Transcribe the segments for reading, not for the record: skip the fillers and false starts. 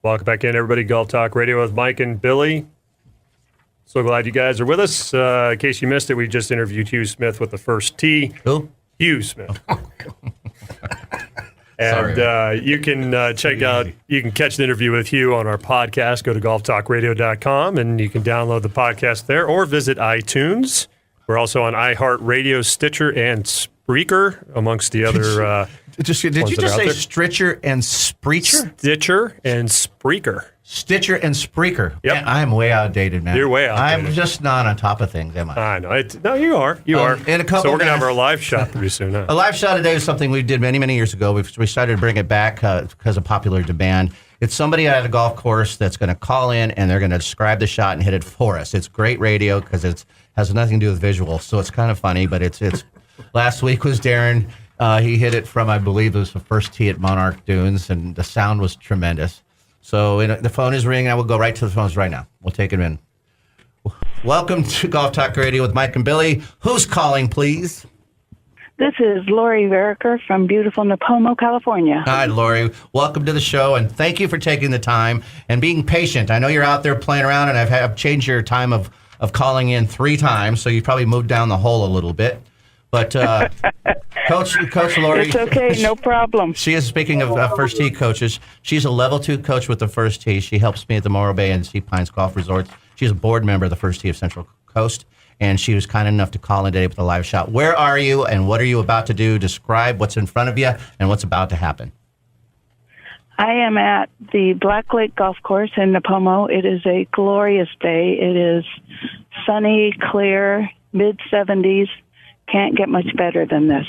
Welcome back in, everybody. Golf Talk Radio with Mike and Billy. So glad you guys are with us. In case you missed it, we just interviewed Hugh Smith with the first tee. Who? Hugh Smith. And you can you can catch the interview with Hugh on our podcast. Go to golftalkradio.com and you can download the podcast there or visit iTunes. We're also on iHeartRadio, Stitcher, and Spreaker, amongst the other Did you just say Stitcher and Spreaker? Stitcher and Spreaker. Stitcher and Spreaker. Yep. Man, I am way outdated, man. You're way outdated. I'm just not on top of things, am I? I know. No, you are. You are. In a couple So we're going to have minutes- our live shot pretty soon. Huh? A live shot today is something we did many, many years ago. We started to bring it back because of popular demand. It's somebody at a golf course that's going to call in and they're going to describe the shot and hit it for us. It's great radio because it has nothing to do with visual, so it's kind of funny. But it's last week was Darren. He hit it from, I believe it was the first tee at Monarch Dunes, and the sound was tremendous. So the phone is ringing. I will go right to the phones right now. We'll take it in. Welcome to Golf Talk Radio with Mike and Billy. Who's calling, please? This is Lori Veriker from beautiful Napomo, California. Hi, Lori. Welcome to the show, and thank you for taking the time and being patient. I know you're out there playing around, and I've changed your time of calling in 3 times, so you probably moved down the hole a little bit. But Coach Lori, It's okay, no problem. she is, speaking of first tee coaches, she's a level 2 coach with the first tee. She helps me at the Morro Bay and Sea Pines Golf Resorts. She's a board member of the first tee of Central Coast, and she was kind enough to call in today with a live shot. Where are you, and what are you about to do? Describe what's in front of you and what's about to happen. I am at the Black Lake Golf Course in Napomo. It is a glorious day. It is sunny, clear, mid-70s. Can't get much better than this.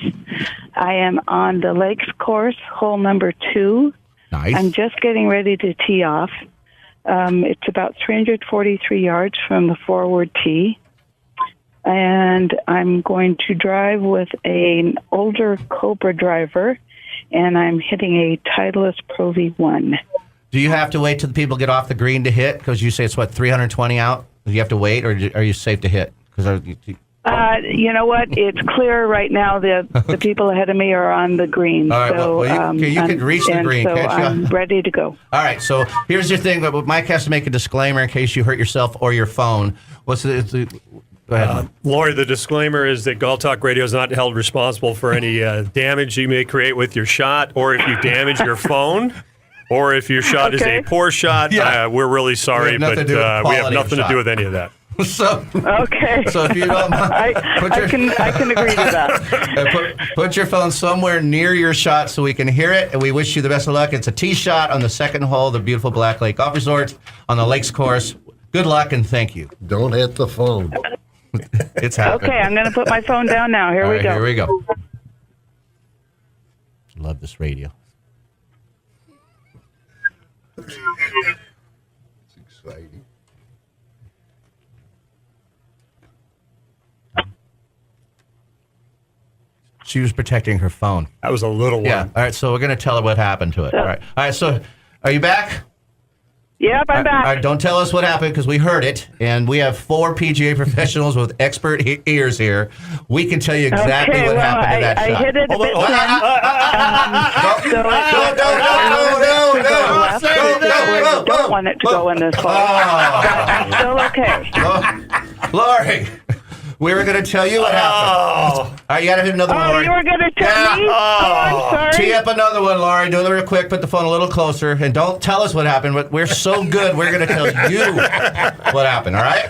I am on the Lakes course, hole number 2. Nice. I'm just getting ready to tee off. It's about 343 yards from the forward tee. And I'm going to drive with an older Cobra driver, and I'm hitting a Titleist Pro V1. Do you have to wait till the people get off the green to hit? Because you say it's, 320 out? Do you have to wait, or are you safe to hit? Because You know what? It's clear right now. The people ahead of me are on the green. All right, so well, you can reach the green, so can't you? I'm ready to go. All right, so here's your thing. But Mike has to make a disclaimer in case you hurt yourself or your phone. Go ahead. Lori, the disclaimer is that Golf Talk Radio is not held responsible for any damage you may create with your shot, or if you damage your phone, or if your shot is a poor shot. Yeah. We're really sorry, We have but nothing to do with the we have quality of nothing to shot. do with any of that. So Okay. if you don't mind, I can agree to that. put your phone somewhere near your shot so we can hear it, and we wish you the best of luck. It's a tee shot on the second hole of the beautiful Black Lake Golf Resort on the Lakes course. Good luck and thank you. Don't hit the phone. It's happening. Okay, I'm going to put my phone down now. Here All we right, go. Here we go. Love this radio. It's exciting. She was protecting her phone. That was a little one. Yeah. All right, so we're going to tell her what happened to it. All right, so are you back? Yep, I'm back. All right, don't tell us what happened because we heard it, and we have 4 PGA professionals with expert ears here. We can tell you exactly okay, what well, happened to that I shot. hit it a bit No, don't want it to go in this hole. But I'm still okay. Lori, we were going to tell you what happened. All right, you got to hit another one, Oh, Lori. you were going to tell me? Oh, I'm Tee sorry. up another one, Laurie. Do it real quick. Put the phone a little closer. And don't tell us what happened. But we're so good, we're going to tell you what happened, all right?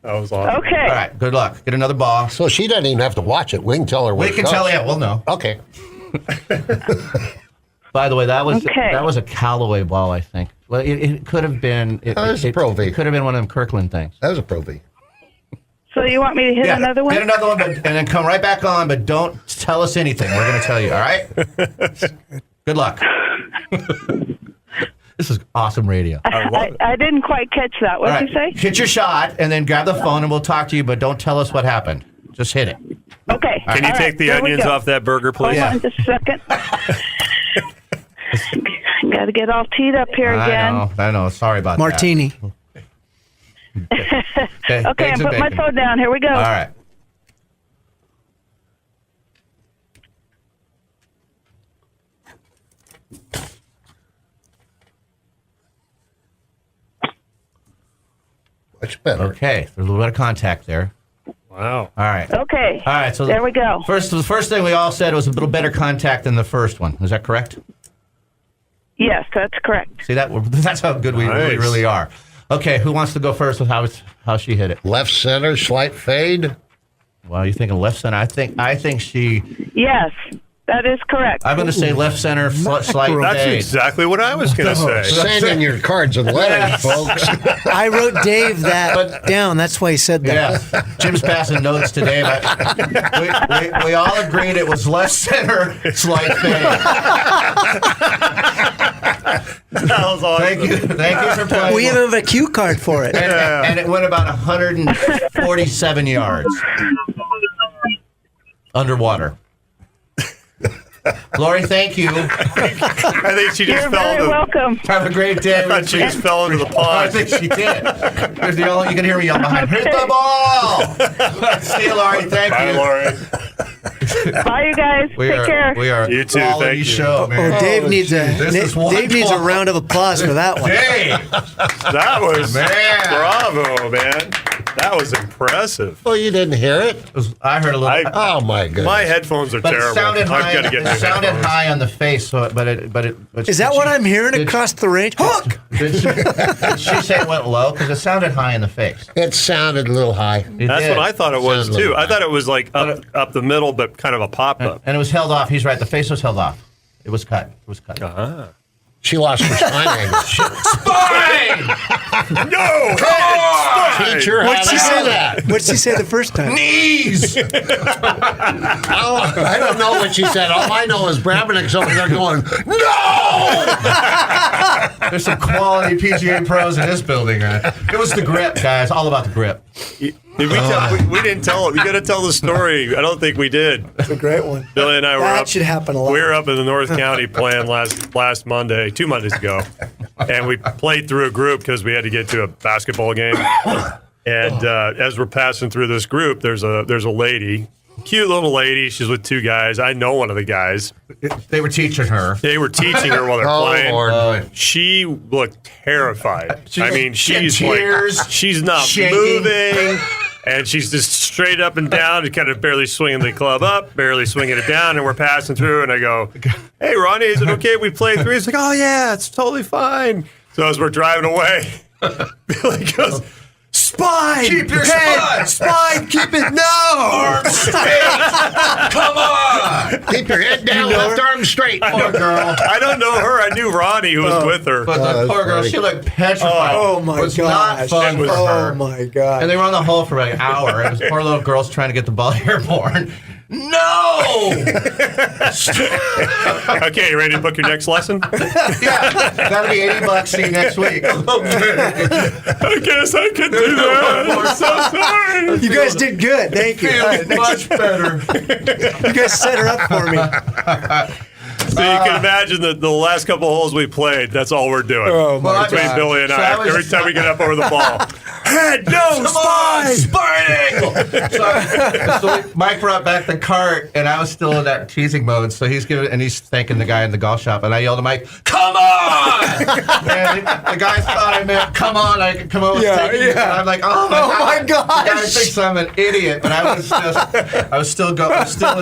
That was awesome. Okay. All right, good luck. Get another ball. So she doesn't even have to watch it. We can tell her what We can tell you. We'll know. Okay. By the way, that was Okay. a Callaway ball, I think. Well, it could have been. It was a Pro V. It could have been one of them Kirkland things. That was a Pro V. So you want me to hit another one? Hit another one, and then come right back on. But don't tell us anything. We're going to tell you. All right. Good luck. This is awesome radio. I didn't quite catch that. What All did right. you say? Hit your shot, and then grab the phone, and we'll talk to you. But don't tell us what happened. Just hit it. Okay. Can you All take right, the here we onions go. off that burger, please? Hold on just a second. Got to get all teed up here again. I know. Sorry about Martini. that. Okay, I'm Eggs and putting my bacon. phone down. Here we go. All right. Much better. Okay, there's a little bit of contact there. Wow. All right. Okay. All right. So there we go. The first thing we all said was a little better contact than the first one. Is that correct? Yes, that's correct. See that? That's how good we Nice. really are. Okay, who wants to go first with how she hit it? Left center, slight fade. Well, you thinking left center? I think she. Yes, that is correct. I'm going to say left center, slight That's fade. exactly what I was going to say. Send in your cards and letters, folks. I wrote Dave that down. That's why he said that. Yeah, Jim's passing notes today, but we all agreed it was left center, slight fade. That was awesome. Thank you for playing. We even have a cue card for it. And it went about 147 yards underwater. Lori, thank you. I think she just You're fell very into. welcome. Have a great day. I thought she just fell into the I pond. think she did. You can hear me yell behind. Hit the ball! See you, Lori. Thank Bye, you. Laurie. Bye, you guys. Take care. We are You too, quality thank you. show, man. Oh, Dave needs This is one Dave needs a ball. round of applause for that one. Dave! That was Man. bravo, man. That was impressive. Well, you didn't hear it. I heard a little. Oh my goodness. My headphones are but terrible. it sounded high. I've got to get new It sounded headphones. high on the face, so but Is that what I'm hearing did- across the range? Hook! Did she say it went low? Because it sounded high in the face. It sounded a little high. It That's did. what I thought it was Sounded too. like I thought it was like up the middle, but kind of a pop up. And it was held off. He's right. The face was held off. It was cut. It was cut. She lost her spine angle. Spine! No, Teacher, What'd how she to say? do that? What'd she say the first time? Knees! I don't know what she said. All I know is Brabennick's over there going, no! There's some quality PGA pros in this building. It was the grip, guys. All about the grip. Did we didn't tell. You got to tell the story. I don't think we did. It's a great one. Billy and I were That up. should happen a lot. We were up in the North County playing last Monday, 2 Mondays ago, and we played through a group because we had to get to a basketball game. And as we're passing through this group, there's a lady, cute little lady. She's with 2 guys. I know one of the guys. They were teaching her. They were teaching her while they're Oh, playing. Lord. She looked terrified. I mean, she's tears, like, she's not shaking. moving. And she's just straight up and down and kind of barely swinging the club up, barely swinging it down. And we're passing through, and I go, "Hey, Ronnie, is it okay if we play through?" He's like, "Oh, yeah, it's totally fine." So as we're driving away, Billy goes, "Spine! Keep your head, spine. keep it, no! Arms straight! Come on! Keep your head down, left arm straight. Poor girl. I don't know her. I knew Ronnie, who was with her. But the that's poor girl, funny. she looked petrified. Oh, my It was gosh. not fun for Oh, her. my God. And they were on the hole for like an hour. And this poor little girl's trying to get the ball airborne. No! Okay, you ready to book your next lesson? Yeah, that'll be $80. See you next week. I guess I can do that. I'm so sorry. You guys did good. Thank you. Much better. You guys set her up for me. So you can imagine that the last couple holes we played, that's all we're doing. Oh, my Between God. Billy and So I, I was- every time we get up over the ball. Head, no, Come on, spine! spine angle. So Mike brought back the cart, and I was still in that teasing mode. So he's thanking the guy in the golf shop, and I yelled to Mike, "Come on!" And the guy thought I meant, "Come on!" I could come over. Yeah, taking it. yeah. And I'm like, "Oh my Oh, god!" my The guy gosh. thinks I'm an idiot, but I was still in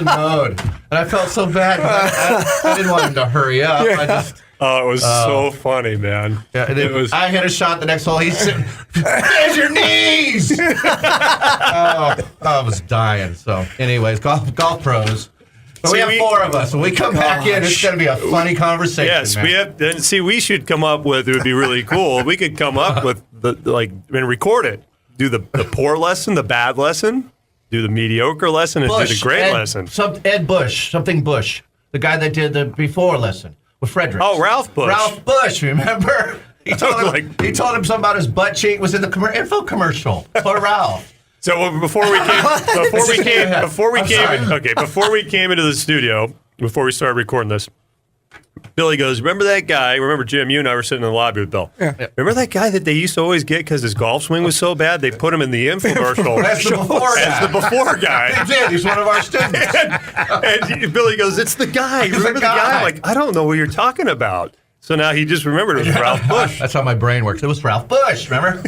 mode, and I felt so bad. 'Cause I didn't want him to hurry up. I just. Oh, it was so funny, man. Yeah, and it was. I hit a shot the next hole. He's sitting, "There's your knees!" I was dying. So, anyways, golf pros. But we See, have we- 4 of us. When we come back in, it's going to be a funny conversation. Yes, man. we have. And see, we should come up with. It would be really cool. We could come up with and record it. Do the poor lesson, the bad lesson. Do the mediocre lesson, and do the great lesson. Ed Bush, something Bush, the guy that did the before lesson with Frederick. Oh, Ralph Bush. Ralph Bush, remember? He told him, Like- he told him something about his butt cheek was in the info commercial. Poor Ralph. So before we came into the studio, before we started recording this, Billy goes, "Remember that guy? Remember Jim? You and I were sitting in the lobby with Bill. Remember that guy that they used to always get because his golf swing was so bad? They put him in the infomercial That's the before as guy. the before guy." He did. He's one of our students. And Billy goes, "It's the guy. Remember the guy?" I'm like, "I don't know what you're talking about." So now he just remembered it was Ralph Bush. That's how my brain works. It was Ralph Bush, remember?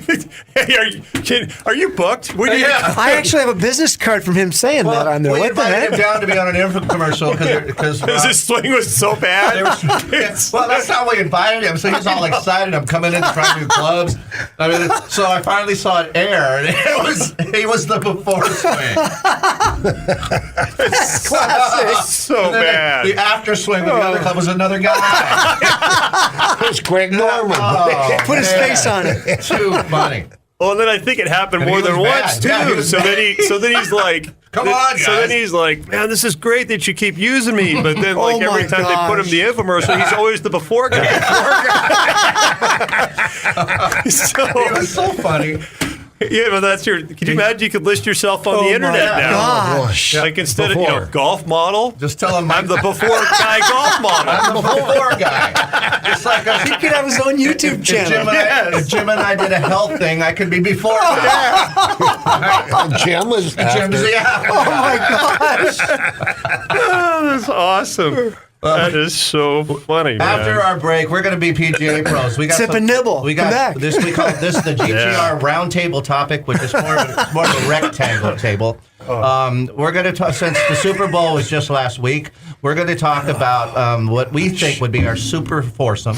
Hey, are you booked? We need- Yeah. I actually have a business card from him saying that on there. we What the invited heck? him down to be on an infomercial because Because his swing was so bad. well, that's how we invited him. So he was all excited. I'm coming in to try new clubs. I mean, so I finally saw it air, and he was the before swing. Classic. so And then bad. The after swing with the other club was another guy. It was Greg Norman. Oh, Put his man. face on it. Too funny. Well, and then I think it happened And more he was than bad. once too. Yeah, he was so then he's like, Come on, So then guys. he's like, man, this is great that you keep using me. But then, like Oh every my time they put him gosh. the infomercial, he's always the before guy. so, It was so funny. yeah, but that's your. Can you imagine you could list yourself on the Oh internet my now? gosh. Like instead Before. of golf model, Just tell him I'm the before guy golf model. I'm the before guy. It's like He could have his own YouTube if Jim, channel. if Jim and I did a health thing, I could be before. Jim was after. Oh my gosh. Oh, that's awesome. That is so funny, man. After our break, we're going to be PGA pros. We got Sip and nibble. We Come got back. this. We call this the GTR round table topic, which is more of a rectangle table. We're going to talk, since the Super Bowl was just last week, we're going to talk about what we think would be our super foursome.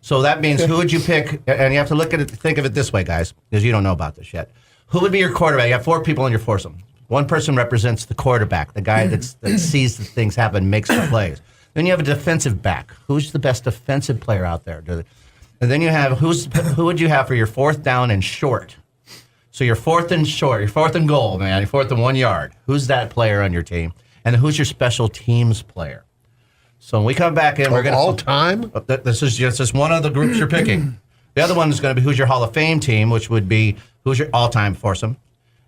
So that means who would you pick? And you have to think of it this way, guys, because you don't know about this yet. Who would be your quarterback? You have 4 people in your foursome. One person represents the quarterback, the guy that sees the things happen, makes the plays. Then you have a defensive back. Who's the best defensive player out there? And then you have who would you have for your 4th down and short? So your 4th and short, your 4th and goal, man, your 4th and 1 yard. Who's that player on your team? And who's your special teams player? So when we come back in, we're going to all time. This is just one of the groups you're picking. The other one is going to be who's your Hall of Fame team, which would be who's your all-time foursome.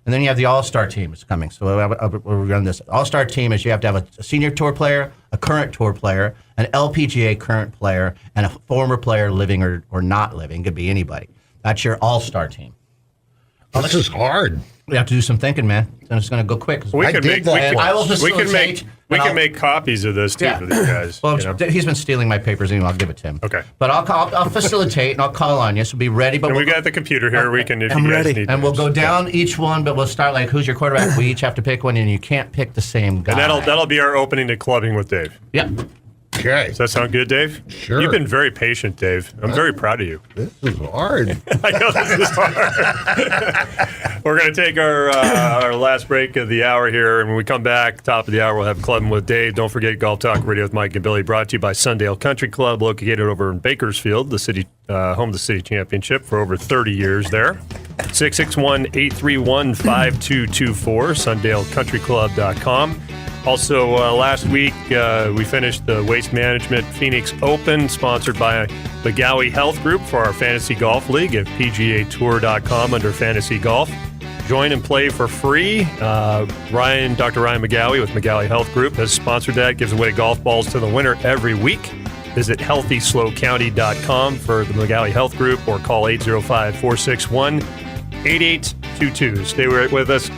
And then you have the All-Star team is coming. So we're running this. All-Star team is you have to have a senior tour player, a current tour player, an LPGA current player, and a former player living or not living. Could be anybody. That's your All-Star team. This is hard. We have to do some thinking, man. And it's going to go quick. we I can did make. that. I will We can make. facilitate, We and can I'll- make copies of this too Yeah. for these guys. Well, you know? he's been stealing my papers anyway. I'll give it to him. Okay. But I'll facilitate and I'll call on you. So be ready. But And we we'll- got the computer here. We can if I'm you guys ready. need. And we'll those. go down each one, but we'll start like who's your quarterback. We each have to pick one, and you can't pick the same guy. And that'll be our opening to clubbing with Dave. Yep. Okay. Does that sound good, Dave? Sure. You've been very patient, Dave. I'm very proud of you. This is hard. I know this is hard. We're going to take our last break of the hour here, and when we come back, top of the hour, we'll have Clubbing with Dave. Don't forget Golf Talk Radio with Mike and Billy, brought to you by Sundale Country Club, located over in Bakersfield, the city home of the city championship for over 30 years there. 661-831-5224, SundaleCountryClub.com. Also, last week, we finished the Waste Management Phoenix Open, sponsored by McGowie Health Group for our Fantasy Golf League at PGAtour.com under Fantasy Golf. Join and play for free. Dr. Ryan McGowie with McGowie Health Group has sponsored that, gives away golf balls to the winner every week. Visit HealthySlowCounty.com for the McGowie Health Group or call 805-461-8822. Stay with us.